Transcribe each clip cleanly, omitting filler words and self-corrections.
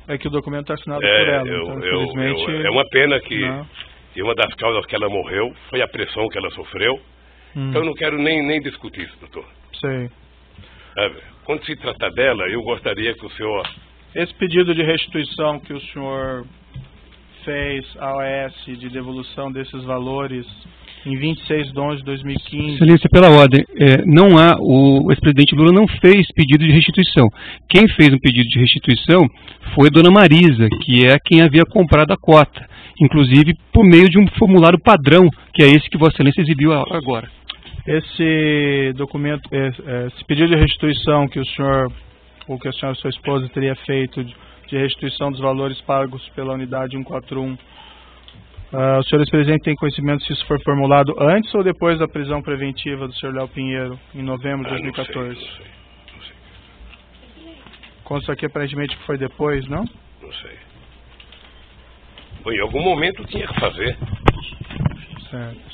É que o documento está assinado por ela. Então, infelizmente, é uma pena que e uma das causas que ela morreu foi a pressão que ela sofreu. Então eu não quero nem discutir isso, doutor. Sei. Quando se trata dela, eu gostaria que o senhor... Esse pedido de restituição que o senhor fez à OAS de devolução desses valores em 26 de 11 de 2015... Excelência, pela ordem, o ex-presidente Lula não fez pedido de restituição. Quem fez um pedido de restituição foi Dona Marisa, que é quem havia comprado a cota, inclusive por meio de um formulário padrão, que é esse que Vossa Excelência exibiu agora. Esse documento, esse pedido de restituição que o senhor, ou que a senhora e sua esposa teria feito de restituição dos valores pagos pela unidade 141, o senhor ex-presidente tem conhecimento se isso foi formulado antes ou depois da prisão preventiva do senhor Léo Pinheiro, em novembro de 2014? Não sei. Consta aqui aparentemente que foi depois, não? Não sei. Bom, em algum momento tinha que fazer. Certo.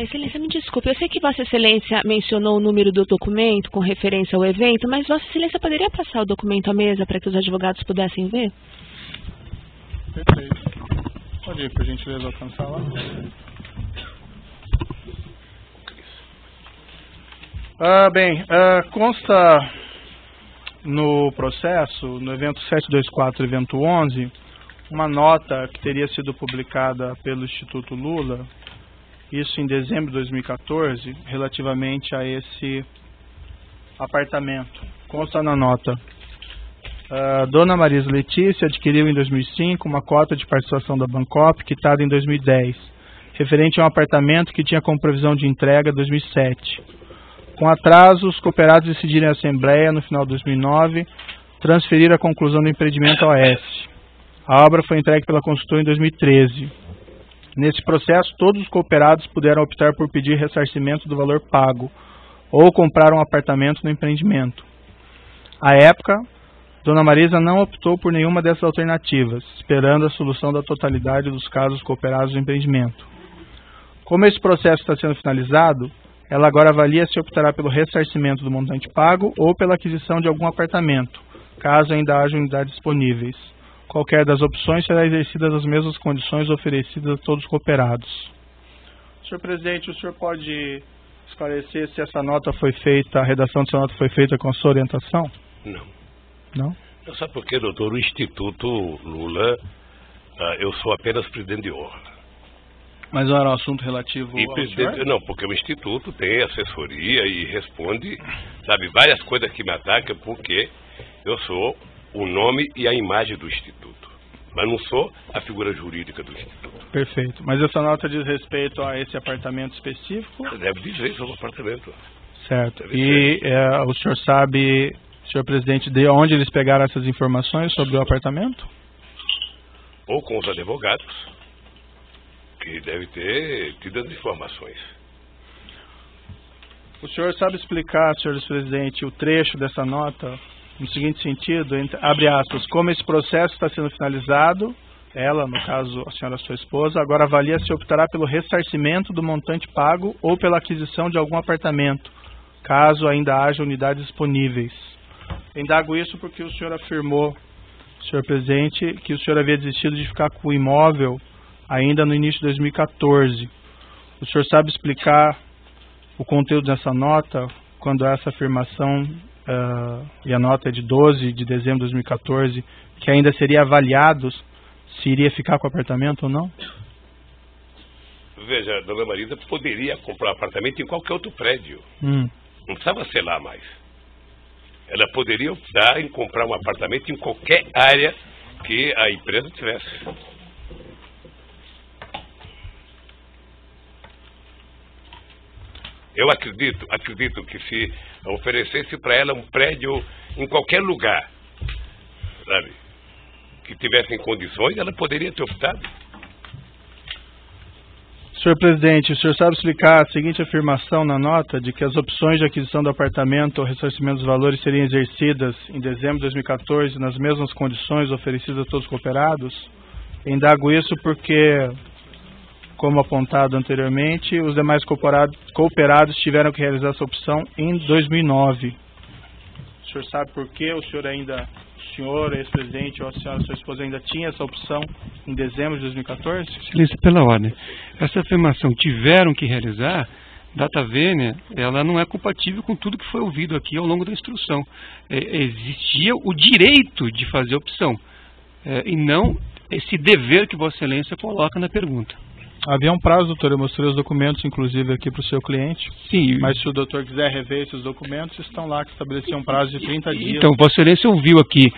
Excelência, me desculpe, eu sei que Vossa Excelência mencionou o número do documento com referência ao evento, mas Vossa Excelência poderia passar o documento à mesa para que os advogados pudessem ver? Perfeito. Pode ir, por gentileza, alcançar lá. Consta no processo, no evento 724, evento 11, uma nota que teria sido publicada pelo Instituto Lula, isso em dezembro de 2014, relativamente a esse apartamento. Consta na nota. Dona Marisa Letícia adquiriu em 2005 uma cota de participação da Bancop, quitada em 2010, referente a um apartamento que tinha como previsão de entrega em 2007. Com atraso, os cooperados decidiram em assembleia, no final de 2009, transferir a conclusão do empreendimento ao OAS. A obra foi entregue pela consultora em 2013. Nesse processo, todos os cooperados puderam optar por pedir ressarcimento do valor pago ou comprar um apartamento no empreendimento. À época, Dona Marisa não optou por nenhuma dessas alternativas, esperando a solução da totalidade dos casos cooperados do empreendimento. Como esse processo está sendo finalizado, ela agora avalia se optará pelo ressarcimento do montante pago ou pela aquisição de algum apartamento, caso ainda haja unidades disponíveis. Qualquer das opções será exercida nas mesmas condições oferecidas a todos os cooperados. Senhor presidente, o senhor pode esclarecer se essa nota foi feita, a redação dessa nota foi feita com a sua orientação? Não. Não? Não sabe por quê, doutor? O Instituto Lula, eu sou apenas presidente de honra. Mas não era um assunto relativo ao senhor? Não, porque o Instituto tem assessoria e responde, sabe, várias coisas que me atacam, porque eu sou o nome e a imagem do Instituto, mas não sou a figura jurídica do Instituto. Perfeito. Mas essa nota diz respeito a esse apartamento específico? Deve dizer sobre o apartamento. Certo. E o senhor sabe, senhor presidente, de onde eles pegaram essas informações sobre o apartamento? Ou com os advogados, que devem ter tido as informações. O senhor sabe explicar, senhor presidente, o trecho dessa nota no seguinte sentido, abre aspas, como esse processo está sendo finalizado, ela, no caso a senhora sua esposa, agora avalia se optará pelo ressarcimento do montante pago ou pela aquisição de algum apartamento, caso ainda haja unidades disponíveis. Indago isso porque o senhor afirmou, senhor presidente, que o senhor havia desistido de ficar com o imóvel ainda no início de 2014. O senhor sabe explicar o conteúdo dessa nota, quando essa afirmação, e a nota é de 12 de dezembro de 2014, que ainda seria avaliado se iria ficar com o apartamento ou não? Veja, a dona Marisa poderia comprar um apartamento em qualquer outro prédio. Não precisava ser lá mais. Ela poderia optar em comprar um apartamento em qualquer área que a empresa tivesse. Eu acredito que se oferecesse para ela um prédio em qualquer lugar, sabe, que tivesse em condições, ela poderia ter optado. Senhor presidente, o senhor sabe explicar a seguinte afirmação na nota de que as opções de aquisição do apartamento ou ressarcimento dos valores seriam exercidas em dezembro de 2014 nas mesmas condições oferecidas a todos os cooperados? Indago isso porque, como apontado anteriormente, os demais cooperados tiveram que realizar essa opção em 2009. O O senhor sabe por que o senhor, ex-presidente, ou a senhora, sua esposa, ainda tinha essa opção em dezembro de 2014? Excelência, pela ordem. Essa afirmação, tiveram que realizar, data vênia, ela não é compatível com tudo que foi ouvido aqui ao longo da instrução. Existia o direito de fazer opção, e não esse dever que Vossa Excelência coloca na pergunta. Havia um prazo, doutor, eu mostrei os documentos, inclusive, aqui para o seu cliente. Sim. Mas se o doutor quiser rever esses documentos, estão lá, que estabeleciam um prazo de 30 dias. Então, Vossa Excelência ouviu aqui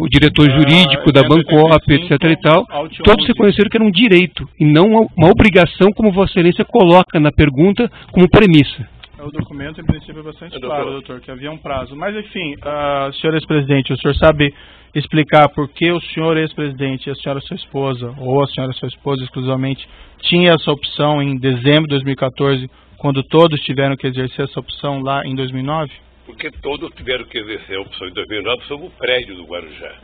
o diretor jurídico da Bancop, etc. e tal. Todos reconheceram que era um direito e não uma obrigação, como Vossa Excelência coloca na pergunta como premissa. O documento, em princípio, é bastante claro, doutor, que havia um prazo. Mas, enfim, senhor ex-presidente, o senhor sabe explicar por que o senhor ex-presidente e a senhora sua esposa, ou a senhora sua esposa exclusivamente, tinha essa opção em dezembro de 2014, quando todos tiveram que exercer essa opção lá em 2009? Porque todos tiveram que exercer a opção em 2009 sobre o prédio do Guarujá.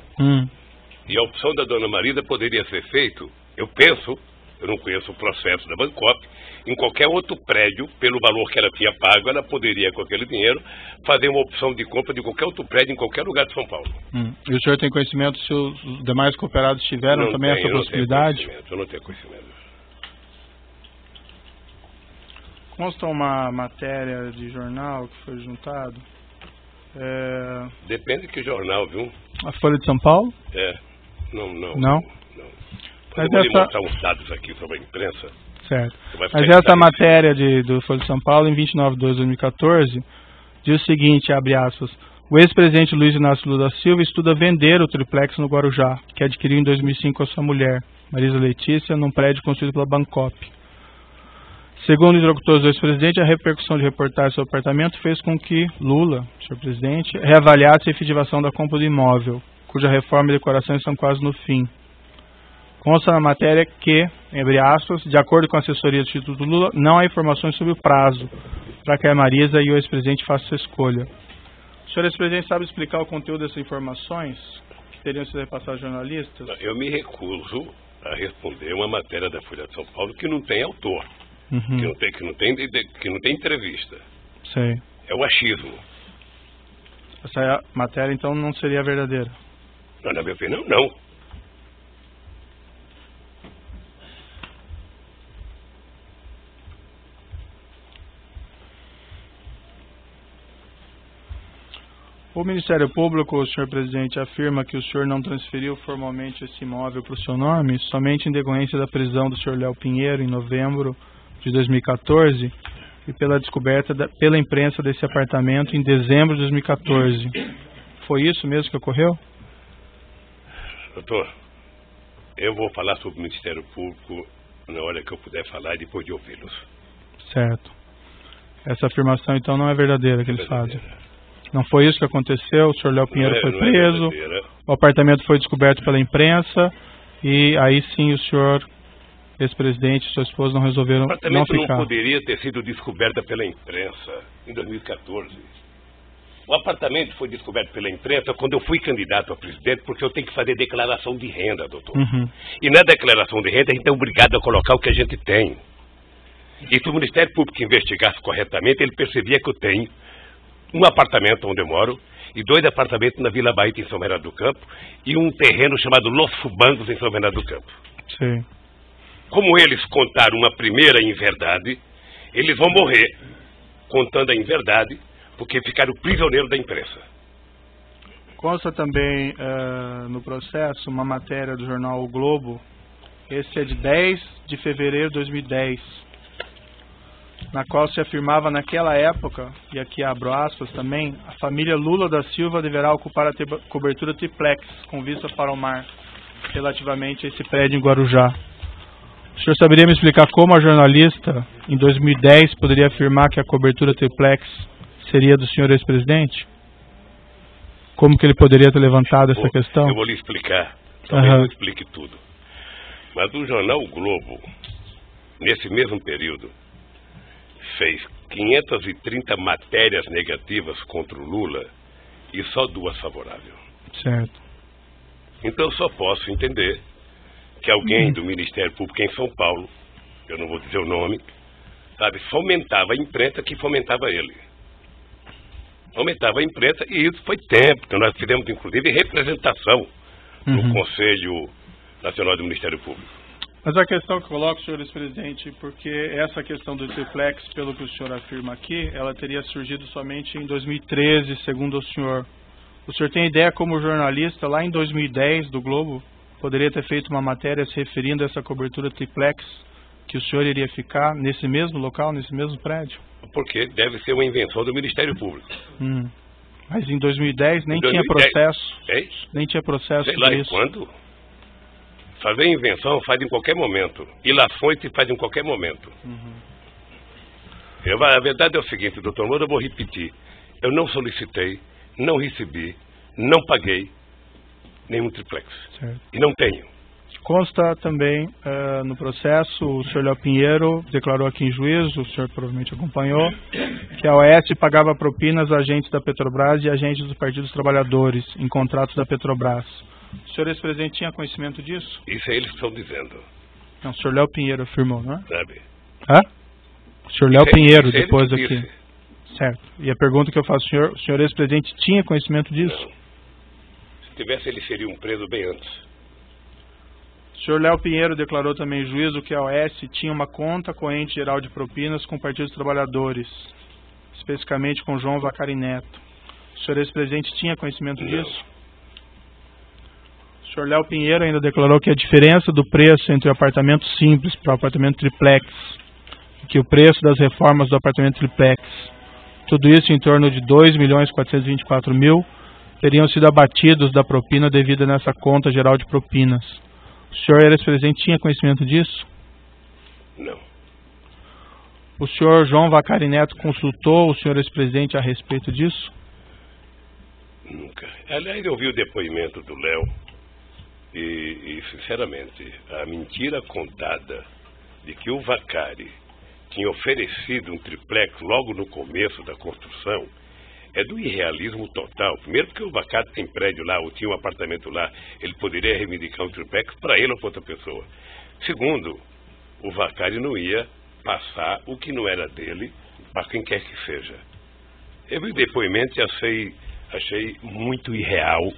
E a opção da dona Marisa poderia ser feito, eu penso, eu não conheço o processo da Bancop, em qualquer outro prédio, pelo valor que ela tinha pago, ela poderia, com aquele dinheiro, fazer uma opção de compra de qualquer outro prédio em qualquer lugar de São Paulo. E o senhor tem conhecimento se os demais cooperados tiveram não também essa possibilidade? Eu não tenho conhecimento. Consta uma matéria de jornal que foi juntado. Depende de que jornal, viu? A Folha de São Paulo? Não? Mas eu vou mostrar uns dados aqui sobre a imprensa. Certo. Mas essa matéria do Folha de São Paulo, em 29 de 2014, diz o seguinte, abre aspas, o ex-presidente Luiz Inácio Lula da Silva estuda vender o triplex no Guarujá, que adquiriu em 2005 com a sua mulher, Marisa Letícia, num prédio construído pela Bancop. Segundo os interlocutores do ex-presidente, a repercussão de reportagem sobre o apartamento fez com que Lula, senhor presidente, reavaliasse a efetivação da compra do imóvel, cuja reforma e decoração estão quase no fim. Consta na matéria que, abre aspas, de acordo com a assessoria do Instituto Lula, não há informações sobre o prazo para que a Marisa e o ex-presidente façam essa escolha. O senhor ex-presidente sabe explicar o conteúdo dessas informações que teriam sido repassadas aos jornalistas? Eu me recuso a responder uma matéria da Folha de São Paulo que não tem autor, que não tem entrevista. Sei. É o achismo. Essa matéria, então, não seria verdadeira? Não, na minha opinião, não. O Ministério Público, senhor presidente, afirma que o senhor não transferiu formalmente esse imóvel para o seu nome, somente em decorrência da prisão do senhor Léo Pinheiro, em novembro de 2014, e pela descoberta pela imprensa desse apartamento em dezembro de 2014. Foi isso mesmo que ocorreu? Doutor, eu vou falar sobre o Ministério Público na hora que eu puder falar e depois de ouvi-los. Certo. Essa afirmação, então, não é verdadeira que eles fazem? Não foi isso que aconteceu? O senhor Léo Pinheiro foi preso, o apartamento foi descoberto pela imprensa, e aí sim o senhor, ex-presidente e sua esposa não resolveram não ficar. O apartamento não poderia ter sido descoberto pela imprensa em 2014. O apartamento foi descoberto pela imprensa quando eu fui candidato a presidente, porque eu tenho que fazer declaração de renda, doutor. E na declaração de renda a gente é obrigado a colocar o que a gente tem. E se o Ministério Público investigasse corretamente, ele percebia que eu tenho um apartamento onde eu moro e 2 apartamentos na Vila Baita, em São Bernardo do Campo, e um terreno chamado Los Fubangos, em São Bernardo do Campo. Sim. Como eles contaram uma primeira inverdade, eles vão morrer contando a inverdade, porque ficaram prisioneiros da imprensa. Consta também no processo uma matéria do jornal O Globo, esse é de 10 de fevereiro de 2010, na qual se afirmava naquela época, e aqui abro aspas também, a família Lula da Silva deverá ocupar a cobertura triplex, com vista para o mar, relativamente a esse prédio em Guarujá. O senhor saberia me explicar como a jornalista, em 2010, poderia afirmar que a cobertura triplex seria do senhor ex-presidente? Como que ele poderia ter levantado essa questão? Eu vou lhe explicar, talvez não explique tudo. Mas o jornal O Globo, nesse mesmo período, fez 530 matérias negativas contra o Lula e só 2 favoráveis. Certo. Então eu só posso entender que alguém do Ministério Público em São Paulo, eu não vou dizer o nome, sabe, fomentava a imprensa que fomentava ele. aumentava a imprensa, e isso foi tempo, que nós fizemos, inclusive, representação no Conselho Nacional do Ministério Público. Mas a questão que eu coloco, senhor ex-presidente, porque essa questão do triplex, pelo que o senhor afirma aqui, ela teria surgido somente em 2013, segundo o senhor. O senhor tem ideia, como jornalista, lá em 2010, do Globo, poderia ter feito uma matéria se referindo a essa cobertura triplex, que o senhor iria ficar nesse mesmo local, nesse mesmo prédio? Porque deve ser uma invenção do Ministério Público. Mas em 2010 nem tinha processo. Nem tinha processo. Sei lá, e quando? Fazer invenção faz em qualquer momento. Ilações se faz em qualquer momento. A verdade é o seguinte, doutor Moura, eu vou repetir. Eu não solicitei, não recebi, não paguei nenhum triplex. Certo. E não tenho. Consta também no processo, o senhor Léo Pinheiro declarou aqui em juízo, o senhor provavelmente acompanhou, que a OAS pagava propinas a agentes da Petrobras e agentes dos partidos trabalhadores em contratos da Petrobras. O senhor ex-presidente tinha conhecimento disso? Isso eles estão dizendo. Não, o senhor Léo Pinheiro afirmou, não é? Sabe? O senhor Léo Pinheiro, isso depois ele aqui. disse. Certo. E a pergunta que eu faço ao senhor, o senhor ex-presidente tinha conhecimento disso? Não. Se tivesse, eles seriam presos bem antes. O senhor Léo Pinheiro declarou também em juízo que a OAS tinha uma conta corrente geral de propinas com o Partido dos Trabalhadores, especificamente com João Vacari Neto. O senhor ex-presidente tinha conhecimento disso? O senhor Léo Pinheiro ainda declarou que a diferença do preço entre o apartamento simples para o apartamento triplex, que o preço das reformas do apartamento triplex, tudo isso em torno de 2.424.000, teriam sido abatidos da propina devida nessa conta geral de propinas. O senhor ex-presidente tinha conhecimento disso? Não. O senhor João Vacari Neto consultou o senhor ex-presidente a respeito disso? Nunca. Aliás, eu vi o depoimento do Léo e, sinceramente, a mentira contada de que o Vacari tinha oferecido um triplex logo no começo da construção é do irrealismo total. Primeiro porque o Vacari tem prédio lá, ou tinha um apartamento lá, ele poderia reivindicar um triplex para ele ou para outra pessoa. Segundo, o Vacari não ia passar o que não era dele para quem quer que seja. Eu vi o depoimento e achei muito irreal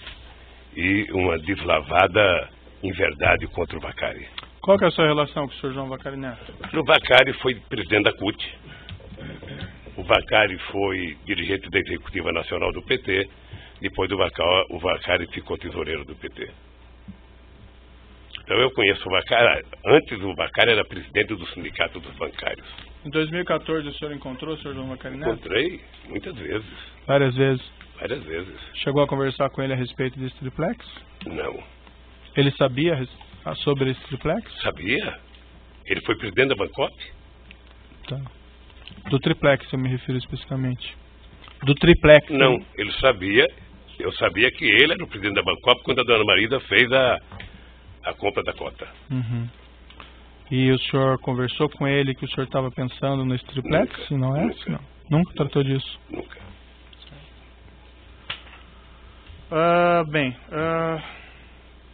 e uma deslavada inverdade contra o Vacari. Qual que é a sua relação com o senhor João Vacari Neto? O Vacari foi presidente da CUT. O Vacari foi dirigente da Executiva Nacional do PT. Depois do Vacari, o Vacari ficou tesoureiro do PT. Então eu conheço o Vacari. Antes o Vacari era presidente do Sindicato dos Bancários. Em 2014 o senhor encontrou o senhor João Vacari Neto? Encontrei muitas vezes. Várias vezes. Várias vezes. Chegou a conversar com ele a respeito desse triplex? Não. Ele sabia sobre esse triplex? Sabia. Ele foi presidente da Bancop? Tá. Do triplex eu me refiro especificamente. Do triplex? Não, ele sabia. Eu sabia que ele era o presidente da Bancop quando a dona Marida fez a compra da cota. E o senhor conversou com ele que o senhor estava pensando nesse triplex? Nunca, Se não é? nunca. Não. Nunca tratou disso? Nunca.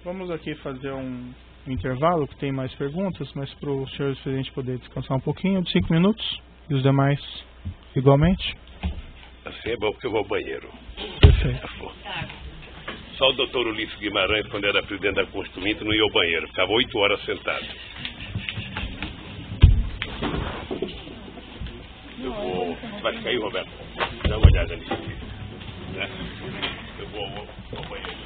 Vamos aqui fazer um intervalo, que tem mais perguntas, mas para o senhor presidente poder descansar um pouquinho, de 5 minutos, e os demais igualmente. Assim é bom porque eu vou ao banheiro. Perfeito. Só o doutor Ulisses Guimarães, quando era presidente da Constituinte, não ia ao banheiro, ficava 8 horas sentado. Eu vou... Você vai ficar aí, Roberto? Dá uma olhada nisso aqui. Né? Eu vou ao banheiro.